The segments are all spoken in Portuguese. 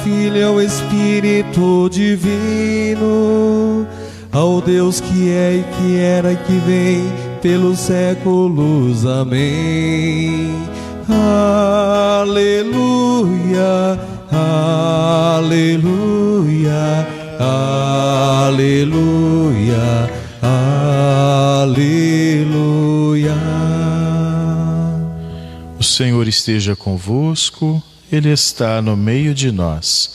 Filho e ao Espírito Divino, ao Deus que é e que era e que vem pelos séculos. Amém. Aleluia, aleluia, aleluia, aleluia. O Senhor esteja convosco, Ele está no meio de nós.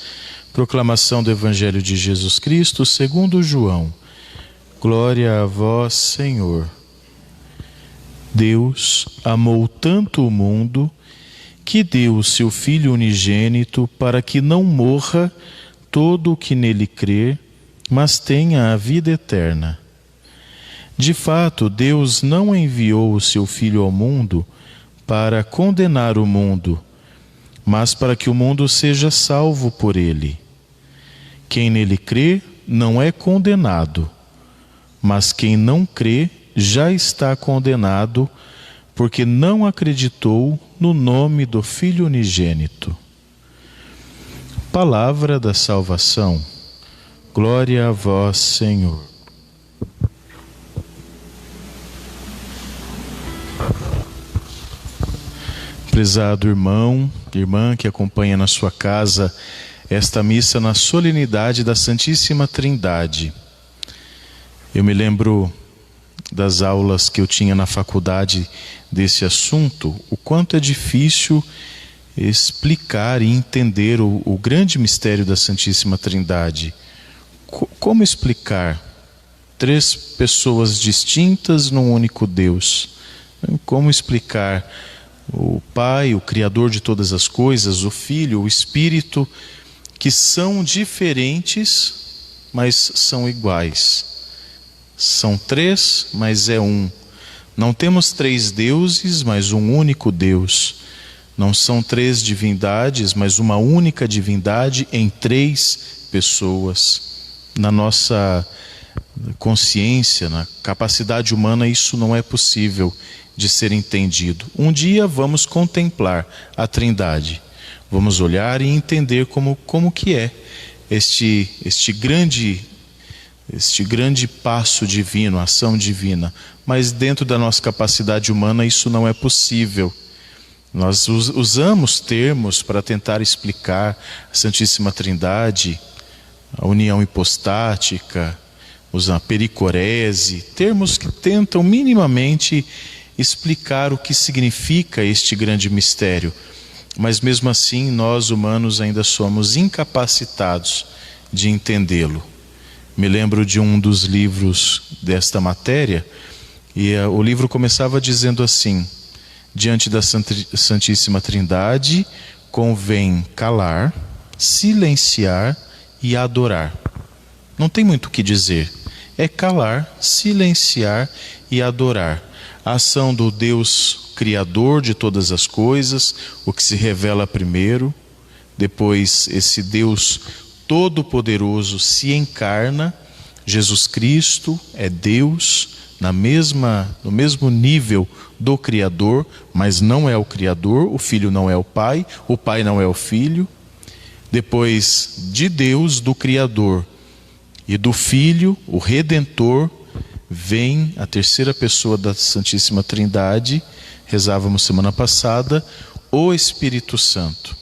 Proclamação do Evangelho de Jesus Cristo segundo João. Glória a vós, Senhor. Deus amou tanto o mundo que deu o seu Filho unigênito para que não morra todo o que nele crer, mas tenha a vida eterna. De fato, Deus não enviou o seu Filho ao mundo para condenar o mundo, mas para que o mundo seja salvo por ele. Quem nele crê não é condenado, mas quem não crê já está condenado, porque não acreditou no nome do Filho unigênito. Palavra da salvação. Glória a vós, Senhor. Prezado irmão, irmã que acompanha na sua casa esta missa na solenidade da Santíssima Trindade. Eu me lembro das aulas que eu tinha na faculdade desse assunto, o quanto é difícil explicar e entender o grande mistério da Santíssima Trindade. Como explicar três pessoas distintas num único Deus? Como explicar o Pai, o Criador de todas as coisas, o Filho, o Espírito, que são diferentes, mas são iguais? São três, mas é um. Não temos três deuses, mas um único Deus. Não são três divindades, mas uma única divindade em três pessoas. Na nossa consciência, na capacidade humana, isso não é possível de ser entendido. Um dia vamos contemplar a Trindade. Vamos olhar e entender como que é este grande passo divino, ação divina. Mas dentro da nossa capacidade humana isso não é possível. Nós usamos termos para tentar explicar a Santíssima Trindade, a união hipostática, a pericorese, termos que tentam minimamente explicar o que significa este grande mistério. Mas mesmo assim nós humanos ainda somos incapacitados de entendê-lo. Me lembro de um dos livros desta matéria, e o livro começava dizendo assim: diante da Santíssima Trindade convém calar, silenciar e adorar. Não tem muito o que dizer. É calar, silenciar e adorar. A ação do Deus Criador de todas as coisas, o que se revela primeiro, depois esse Deus Todo-Poderoso se encarna. Jesus Cristo é Deus no mesmo nível do Criador, mas não é o Criador. O Filho não é o Pai não é o Filho. Depois de Deus, do Criador e do Filho, o Redentor, vem a terceira pessoa da Santíssima Trindade. Rezávamos semana passada, o Espírito Santo.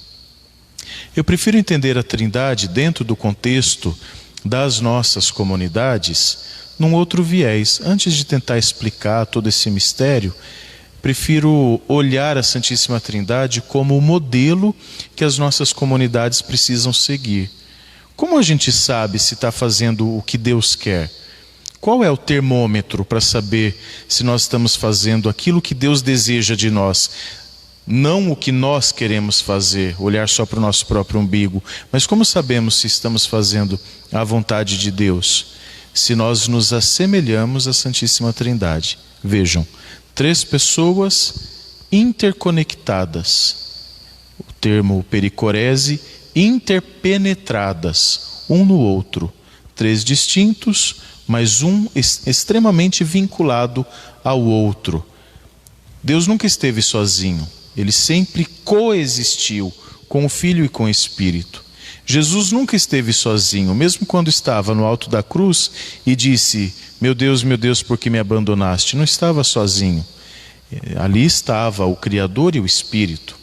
Eu prefiro entender a Trindade dentro do contexto das nossas comunidades, num outro viés. Antes de tentar explicar todo esse mistério, prefiro olhar a Santíssima Trindade como o modelo que as nossas comunidades precisam seguir. Como a gente sabe se está fazendo o que Deus quer? Qual é o termômetro para saber se nós estamos fazendo aquilo que Deus deseja de nós? Não o que nós queremos fazer, olhar só para o nosso próprio umbigo, mas como sabemos se estamos fazendo a vontade de Deus? Se nós nos assemelhamos à Santíssima Trindade. Vejam, três pessoas interconectadas. O termo pericorese, interpenetradas, um no outro. Três distintos, mas um extremamente vinculado ao outro. Deus nunca esteve sozinho. Ele sempre coexistiu com o Filho e com o Espírito. Jesus nunca esteve sozinho, mesmo quando estava no alto da cruz e disse: meu Deus, por que me abandonaste? Não estava sozinho. Ali estava o Criador e o Espírito.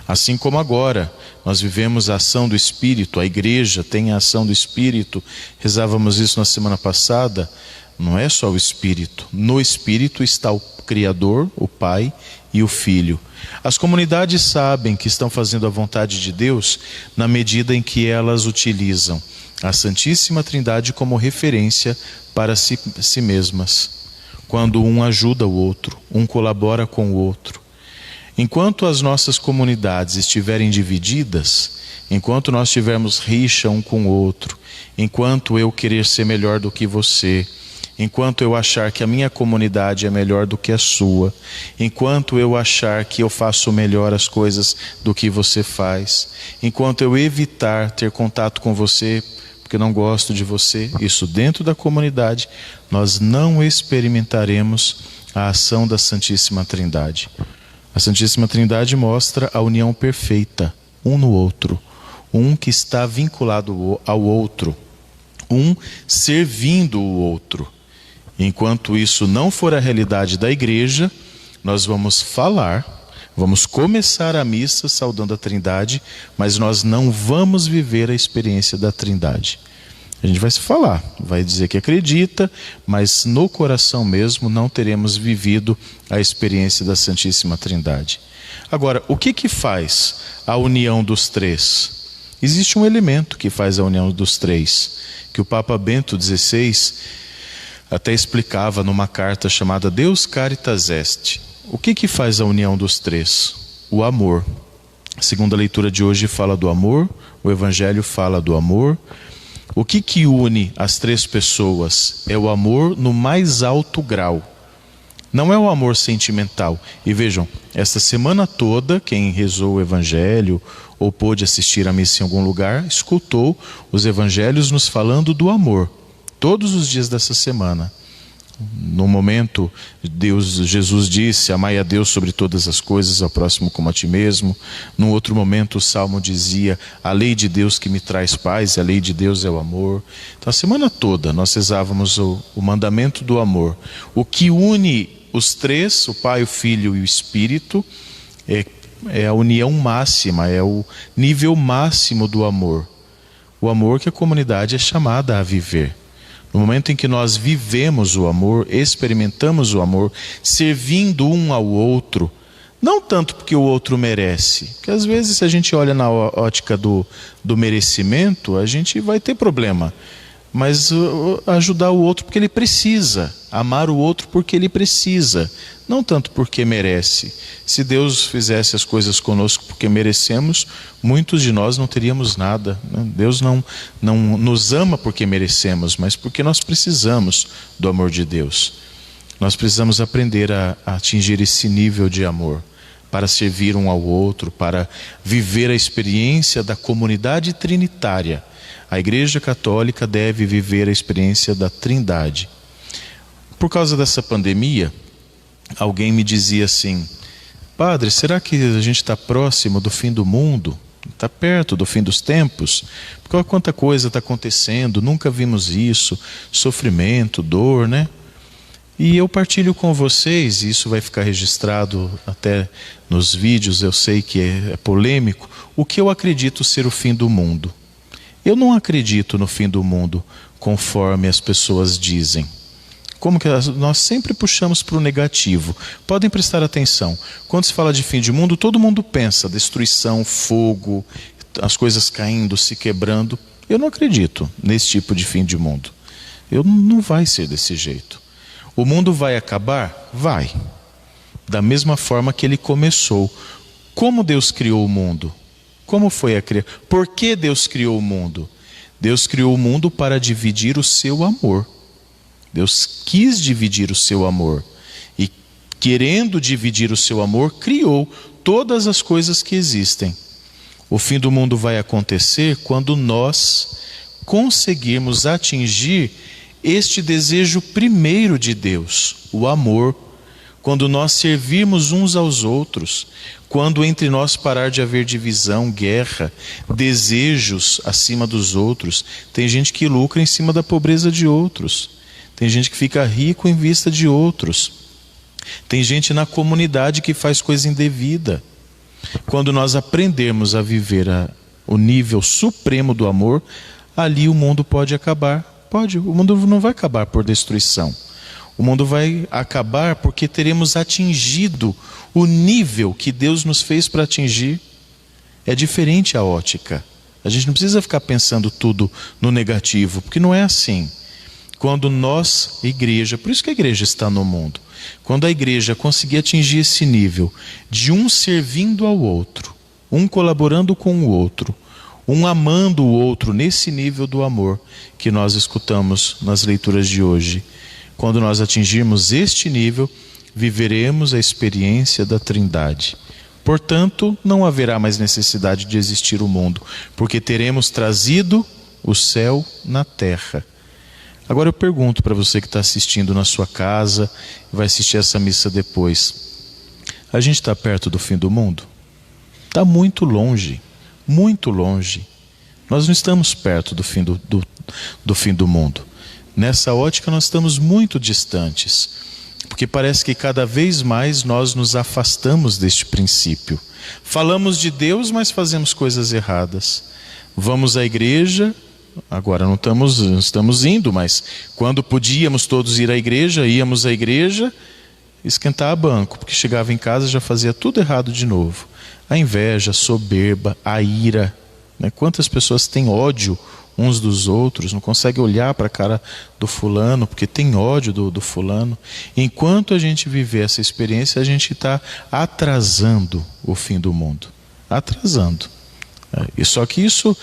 Assim como agora nós vivemos a ação do Espírito, a igreja tem a ação do Espírito, rezávamos isso na semana passada. Não é só o Espírito, no Espírito está o Criador, o Pai e o Filho. As comunidades sabem que estão fazendo a vontade de Deus na medida em que elas utilizam a Santíssima Trindade como referência para si mesmas. Quando um ajuda o outro, um colabora com o outro. Enquanto as nossas comunidades estiverem divididas, enquanto nós tivermos rixa um com o outro, enquanto eu querer ser melhor do que você, enquanto eu achar que a minha comunidade é melhor do que a sua, enquanto eu achar que eu faço melhor as coisas do que você faz, enquanto eu evitar ter contato com você porque não gosto de você, isso dentro da comunidade, nós não experimentaremos a ação da Santíssima Trindade. A Santíssima Trindade mostra a união perfeita, um no outro, um que está vinculado ao outro, um servindo o outro. Enquanto isso não for a realidade da igreja, nós vamos falar, vamos começar a missa saudando a Trindade, mas nós não vamos viver a experiência da Trindade. A gente vai se falar, vai dizer que acredita, mas no coração mesmo não teremos vivido a experiência da Santíssima Trindade. Agora, o que faz a união dos três? Existe um elemento que faz a união dos três, que o Papa Bento XVI até explicava numa carta chamada Deus Caritas Est. O que faz a união dos três? O amor. A segunda leitura de hoje fala do amor, o Evangelho fala do amor. O que une as três pessoas? É o amor no mais alto grau. Não é o amor sentimental. E vejam, esta semana toda, quem rezou o Evangelho ou pôde assistir a missa em algum lugar, escutou os Evangelhos nos falando do amor. Todos os dias dessa semana. No momento, Jesus disse: amai a Deus sobre todas as coisas, ao próximo como a ti mesmo. Num outro momento, o Salmo dizia: a lei de Deus que me traz paz, a lei de Deus é o amor. Então, a semana toda nós rezávamos o mandamento do amor. O que une os três, o Pai, o Filho e o Espírito, é a união máxima, é o nível máximo do amor. O amor que a comunidade é chamada a viver. No momento em que nós vivemos o amor, experimentamos o amor, servindo um ao outro, não tanto porque o outro merece, porque às vezes se a gente olha na ótica do merecimento, a gente vai ter problema, mas ajudar o outro porque ele precisa, amar o outro porque ele precisa, não tanto porque merece. Se Deus fizesse as coisas conosco porque merecemos, muitos de nós não teríamos nada, né? Deus não nos ama porque merecemos, mas porque nós precisamos do amor de Deus. Nós precisamos aprender a atingir esse nível de amor, para servir um ao outro, para viver a experiência da comunidade trinitária. A Igreja Católica deve viver a experiência da Trindade. Por causa dessa pandemia, alguém me dizia assim: padre, será que a gente está próximo do fim do mundo? Está perto do fim dos tempos? Porque olha quanta coisa está acontecendo, nunca vimos isso, sofrimento, dor, né? E eu partilho com vocês, e isso vai ficar registrado até nos vídeos, eu sei que é polêmico, o que eu acredito ser o fim do mundo. Eu não acredito no fim do mundo conforme as pessoas dizem. Como que nós sempre puxamos para o negativo. Podem prestar atenção. Quando se fala de fim de mundo, todo mundo pensa destruição, fogo, as coisas caindo, se quebrando. Eu não acredito nesse tipo de fim de mundo. Não vai ser desse jeito. O mundo vai acabar? Vai. Da mesma forma que ele começou. Como Deus criou o mundo? Como foi a criação? Por que Deus criou o mundo? Deus criou o mundo para dividir o seu amor. Deus quis dividir o seu amor. E querendo dividir o seu amor, criou todas as coisas que existem. O fim do mundo vai acontecer quando nós conseguirmos atingir este desejo primeiro de Deus, o amor. quando nós servirmos uns aos outros, quando entre nós parar de haver divisão, guerra, desejos acima dos outros. Tem gente que lucra em cima da pobreza de outros. Tem gente que fica rico em vista de outros. Tem gente na comunidade que faz coisa indevida. Quando nós aprendermos a viver o nível supremo do amor, ali o mundo pode acabar. Pode, o mundo não vai acabar por destruição. O mundo vai acabar porque teremos atingido o nível que Deus nos fez para atingir. É diferente a ótica. A gente não precisa ficar pensando tudo no negativo, porque não é assim. Quando nós, igreja, por isso que a igreja está no mundo, quando a igreja conseguir atingir esse nível de um servindo ao outro, um colaborando com o outro, um amando o outro nesse nível do amor que nós escutamos nas leituras de hoje, quando nós atingirmos este nível, viveremos a experiência da Trindade. Portanto, não haverá mais necessidade de existir o mundo, porque teremos trazido o céu na terra. Agora eu pergunto para você que está assistindo na sua casa, vai assistir essa missa depois. A gente está perto do fim do mundo? Está muito longe, muito longe. Nós não estamos perto do fim do fim do mundo. Nessa ótica nós estamos muito distantes, porque parece que cada vez mais nós nos afastamos deste princípio. Falamos de Deus, mas fazemos coisas erradas. Vamos à igreja, agora não estamos indo, mas quando podíamos todos ir à igreja, íamos à igreja esquentar banco, porque chegava em casa e já fazia tudo errado de novo. A inveja, a soberba, a ira, né? Quantas pessoas têm ódio uns dos outros, não conseguem olhar para a cara do fulano, porque tem ódio do fulano. Enquanto a gente viver essa experiência, a gente está atrasando o fim do mundo. Atrasando. E só que isso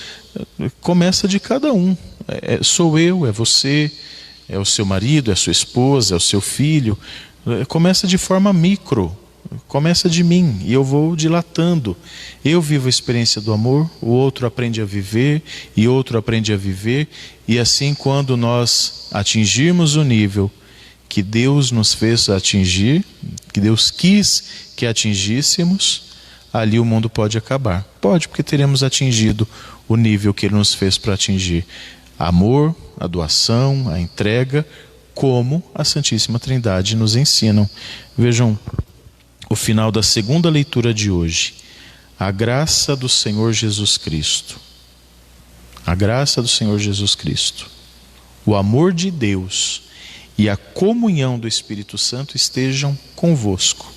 começa de cada um. Sou eu, é você, é o seu marido, é a sua esposa, é o seu filho. Começa de forma micro. Começa de mim e eu vou dilatando. Eu vivo a experiência do amor, o outro aprende a viver e outro aprende a viver. E assim, quando nós atingirmos o nível que Deus nos fez atingir, que Deus quis que atingíssemos, ali o mundo pode acabar. Pode, porque teremos atingido o nível que Ele nos fez para atingir. Amor, a doação, a entrega, como a Santíssima Trindade nos ensinam. Vejam o final da segunda leitura de hoje. A graça do Senhor Jesus Cristo. A graça do Senhor Jesus Cristo. O amor de Deus e a comunhão do Espírito Santo estejam convosco.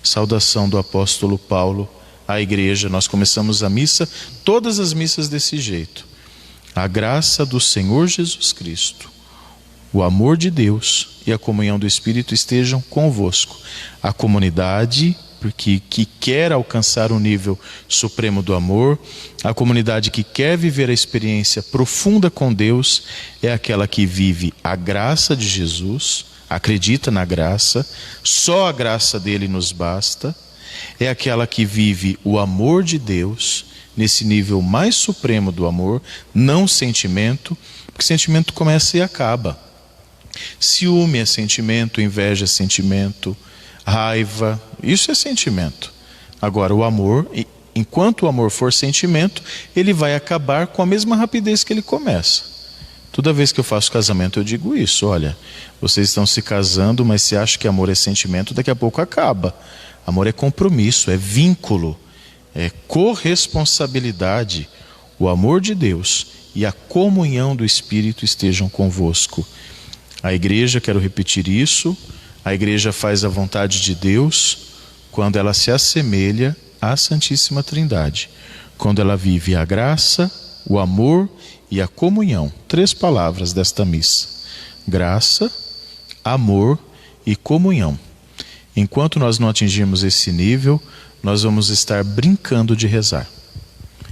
Saudação do apóstolo Paulo à igreja. Nós começamos a missa, todas as missas desse jeito. A graça do Senhor Jesus Cristo, o amor de Deus e a comunhão do Espírito estejam convosco. A comunidade que quer alcançar o nível supremo do amor, a comunidade que quer viver a experiência profunda com Deus, é aquela que vive a graça de Jesus, acredita na graça, só a graça dele nos basta. É aquela que vive o amor de Deus, nesse nível mais supremo do amor, não sentimento, porque sentimento começa e acaba. Ciúme é sentimento, inveja é sentimento, raiva, isso é sentimento. Agora o amor, enquanto o amor for sentimento, ele vai acabar com a mesma rapidez que ele começa. Toda vez que eu faço casamento eu digo isso: olha, vocês estão se casando, mas se acham que amor é sentimento, daqui a pouco acaba. Amor é compromisso, é vínculo, é corresponsabilidade. O amor de Deus e a comunhão do Espírito estejam convosco. A igreja, quero repetir isso, a igreja faz a vontade de Deus quando ela se assemelha à Santíssima Trindade, quando ela vive a graça, o amor e a comunhão. 3 palavras desta missa: graça, amor e comunhão. Enquanto nós não atingirmos esse nível, nós vamos estar brincando de rezar.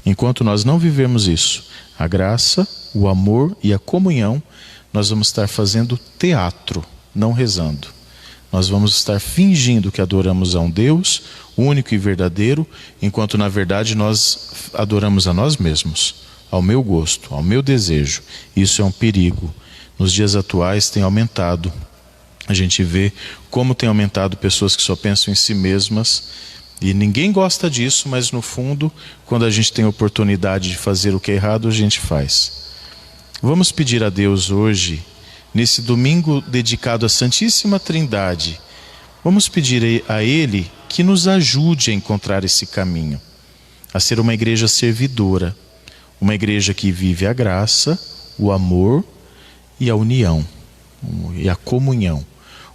Enquanto nós não vivermos isso, a graça, o amor e a comunhão, nós vamos estar fazendo teatro, não rezando. Nós vamos estar fingindo que adoramos a um Deus único e verdadeiro, enquanto na verdade nós adoramos a nós mesmos, ao meu gosto, ao meu desejo. Isso é um perigo. Nos dias atuais tem aumentado A gente vê como tem aumentado pessoas que só pensam em si mesmas, e ninguém gosta disso, mas no fundo, quando a gente tem oportunidade de fazer o que é errado, a gente faz. Vamos pedir a Deus hoje, nesse domingo dedicado à Santíssima Trindade, vamos pedir a Ele que nos ajude a encontrar esse caminho, a ser uma igreja servidora, uma igreja que vive a graça, o amor e a união, e a comunhão.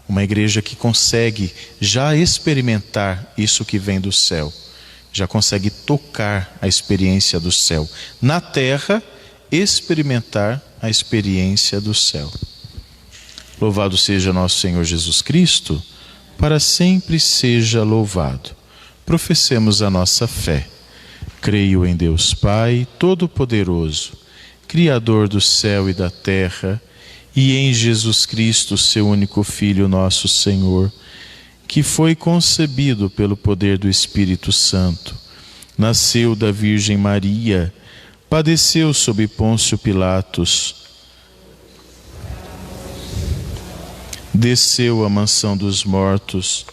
Uma igreja que consegue já experimentar isso que vem do céu, já consegue tocar a experiência do céu. Na terra, experimentar a experiência do céu. Louvado seja nosso Senhor Jesus Cristo, para sempre seja louvado. Professemos a nossa fé. Creio em Deus Pai Todo-Poderoso, Criador do céu e da terra, e em Jesus Cristo, seu único Filho, nosso Senhor, que foi concebido pelo poder do Espírito Santo, nasceu da Virgem Maria, padeceu sob Pôncio Pilatos, desceu à mansão dos mortos,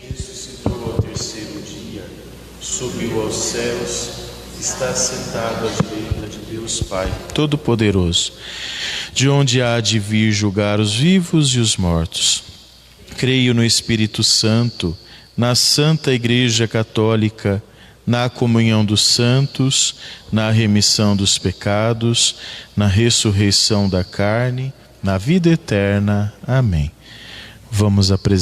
ressuscitou ao terceiro dia, subiu aos céus, está sentado à direita de Deus Pai Todo-Poderoso, de onde há de vir julgar os vivos e os mortos. Creio no Espírito Santo, na Santa Igreja Católica, na comunhão dos santos, na remissão dos pecados, na ressurreição da carne, na vida eterna. Amém. Vamos apresentar